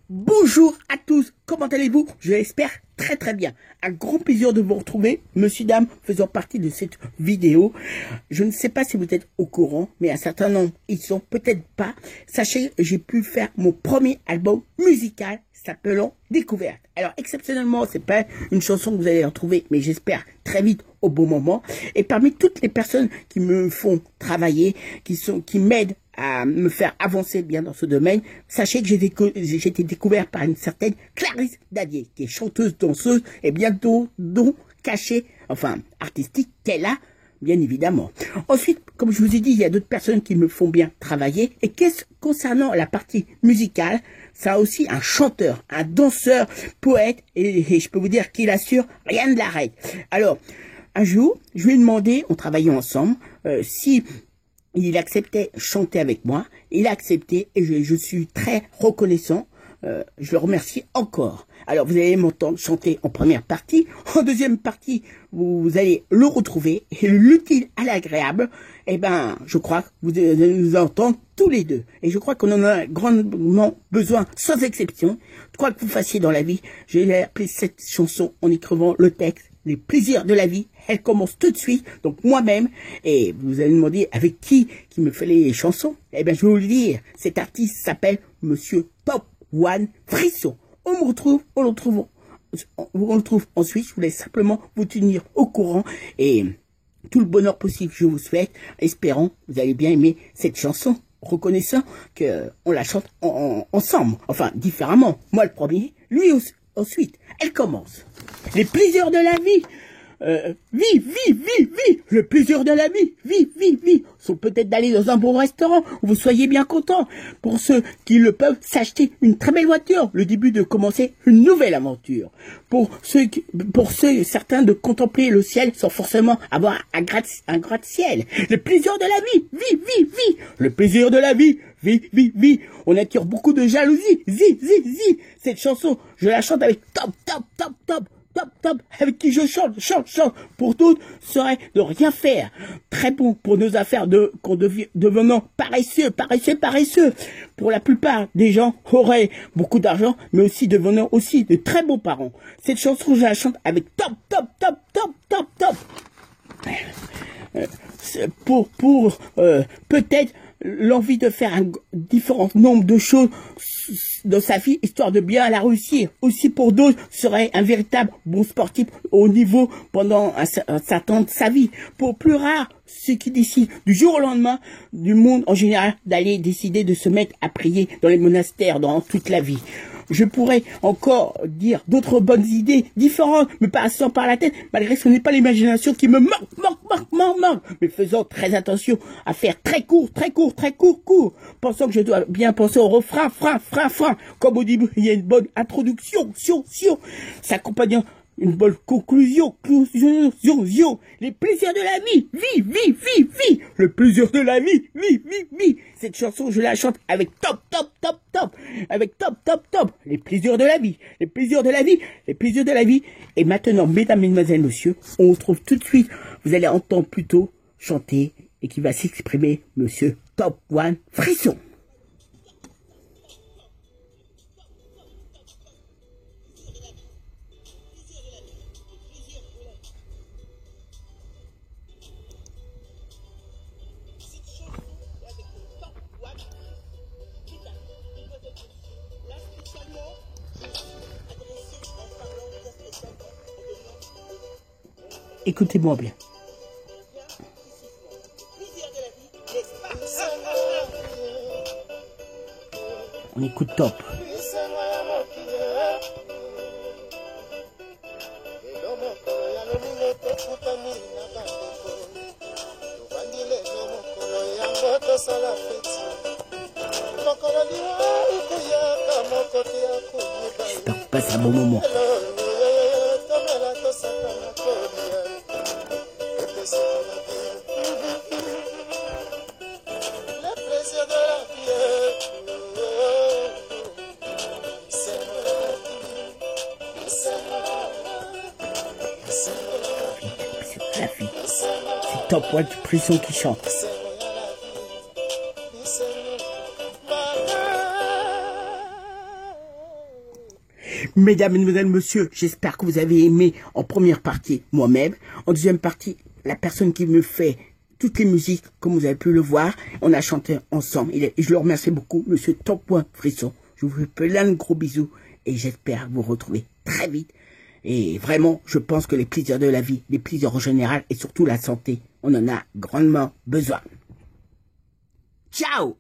Bonjour à tous, comment allez-vous? Je l'espère très très bien. Un grand plaisir de vous retrouver, monsieur, dame, faisant partie de cette vidéo. Je ne sais pas si vous êtes au courant, mais un certain nombre, ils sont peut-être pas. Sachez que j'ai pu faire mon premier album musical s'appelant Découverte. Alors exceptionnellement, c'est pas une chanson que vous allez retrouver, mais j'espère très vite au bon moment. Et parmi toutes les personnes qui me font travailler, qui m'aident à me faire avancer bien dans ce domaine, sachez que j'ai été découvert par une certaine Clarisse Dadier, qui est chanteuse, danseuse et bientôt don caché, enfin artistique qu'elle a, bien évidemment. Ensuite, comme je vous ai dit, il y a d'autres personnes qui me font bien travailler. Et concernant la partie musicale, ça a aussi un chanteur, un danseur, poète, et je peux vous dire qu'il assure rien de l'arrête. Alors, un jour, je lui ai demandé, on travaillait ensemble, si il acceptait chanter avec moi. Il a accepté et je suis très reconnaissant. Je le remercie encore. Alors, vous allez m'entendre chanter en première partie. En deuxième partie, vous allez le retrouver. Et l'utile à l'agréable, eh ben, je crois que vous allez nous entendre tous les deux. Et je crois qu'on en a grandement besoin, sans exception. Quoi que vous fassiez dans la vie, j'ai appelé cette chanson en écrivant le texte. Les plaisirs de la vie, elle commence tout de suite, donc moi-même, et vous allez me demander avec qui me fait les chansons. Eh bien, je vais vous le dire, cet artiste s'appelle Monsieur Top One Frisson. On le trouve ensuite, je voulais simplement vous tenir au courant, et tout le bonheur possible je vous souhaite, espérant que vous allez bien aimer cette chanson, reconnaissant qu'on la chante ensemble, enfin différemment, moi le premier, lui ensuite, elle commence. Les plaisirs de la vie, le plaisir de la vie, sont peut-être d'aller dans un bon restaurant où vous soyez bien content. Pour ceux qui le peuvent, s'acheter une très belle voiture, le début de commencer une nouvelle aventure. Pour ceux, certains de contempler le ciel sans forcément avoir un gratte-ciel. Le plaisir de la vie, le plaisir de la vie. On attire beaucoup de jalousie. Cette chanson, je la chante avec top, avec qui je chante. Pour d'autres, serait de rien faire. Très bon pour nos affaires devenant paresseux. Pour la plupart des gens auraient beaucoup d'argent, mais aussi devenant aussi de très bons parents. Cette chanson, je la chante avec top. Pour peut-être l'envie de faire un différent nombre de choses dans sa vie, histoire de bien la réussir. Aussi pour d'autres, serait un véritable bon sportif au niveau pendant un certain temps de sa vie. Pour plus rares, ceux qui décident du jour au lendemain, du monde en général, d'aller décider de se mettre à prier dans les monastères dans toute la vie. Je pourrais encore dire d'autres bonnes idées différentes, me passant par la tête, malgré que ce n'est pas l'imagination qui me manque, mais faisant très attention à faire très court, pensant que je dois bien penser au refrain, frein, comme au début, il y a une bonne introduction, s'accompagnant une bonne conclusion, les plaisirs de la vie, le plaisir de la vie, Cette chanson, je la chante avec top, avec top, les plaisirs de la vie, les plaisirs de la vie. Et maintenant, mesdames, mesdemoiselles, messieurs, on retrouve tout de suite, vous allez entendre plutôt chanter et qui va s'exprimer, monsieur Top One Frisson. Écoutez-moi bien. On écoute top. J'espère que vous passez un bon moment. La fille, c'est Top One Frisson qui chante. Mesdames, mesdemoiselles, messieurs, j'espère que vous avez aimé en première partie moi-même. En deuxième partie, la personne qui me fait toutes les musiques, comme vous avez pu le voir. On a chanté ensemble. Et je le remercie beaucoup, monsieur Top Frisson. Je vous fais plein de gros bisous et j'espère vous retrouver très vite. Et vraiment, je pense que les plaisirs de la vie, les plaisirs en général et surtout la santé, on en a grandement besoin. Ciao!